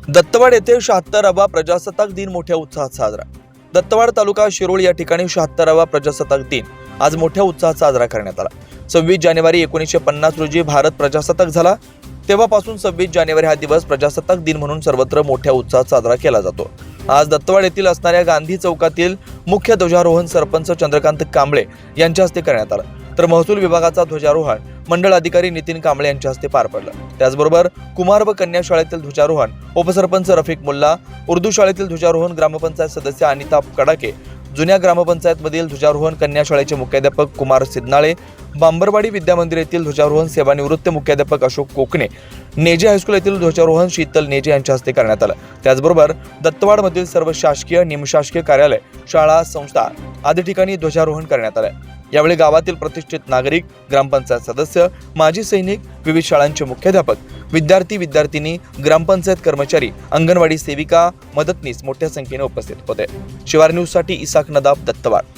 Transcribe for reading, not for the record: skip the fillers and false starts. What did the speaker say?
दत्तवाड येथे 76वा प्रजासत्ताक दिन मोठ्या उत्साहात साजरा। दत्तवाड तालुका शिरोळ या ठिकाणी 76वा प्रजासत्ताक दिन आज मोठ्या उत्साहात साजरा करण्यात आला। 26 जानेवारी 1950 रोजी भारत प्रजासत्ताक झाला। तेव्हापासून 26 जानेवारी हा दिवस प्रजासत्ताक दिन म्हणून सर्वत्र मोठ्या उत्साहात साजरा केला जातो। आज दत्तवाड येथील असणाऱ्या गांधी चौकातील मुख्य ध्वजारोहण सरपंच चंद्रकांत कांबळे यांच्या हस्ते करण्यात आलं, तर महसूल विभागाचा ध्वजारोहण मंडळ अधिकारी नितीन कांबळे यांच्या हस्ते पार पडलं। त्याचबरोबर कुमार व कन्या शाळेतील ध्वजारोहण उपसरपंच रफिक मुल्ला, उर्दू शाळेतील ध्वजारोहण ग्रामपंचायत सदस्य अनिता कडाके, जुन्या ग्रामपंचायत मधील ध्वजारोहण कन्या शाळेचे मुख्याध्यापक कुमार सिद्धनाळे, बांबरवाडी विद्यामंदिर येथील ध्वजारोहण सेवानिवृत्त मुख्याध्यापक अशोक कोकणे, नेजे हायस्कूल येथील ध्वजारोहण शीतल नेजे यांच्या हस्ते करण्यात आलं। त्याचबरोबर दत्तवाड मधील सर्व शासकीय, निमशासकीय कार्यालय, शाळा, संस्था आदी ठिकाणी ध्वजारोहण करण्यात आलं। यावेळी गावातील प्रतिष्ठित नागरिक, ग्रामपंचायत सदस्य, माजी सैनिक, विविध शाळांचे मुख्याध्यापक, विद्यार्थी विद्यार्थिनी, ग्रामपंचायत कर्मचारी, अंगणवाडी सेविका, मदतनीस मोठ्या संख्येने उपस्थित होते। शिवार न्यूज साठी इसाक नदाब, दत्तवाड।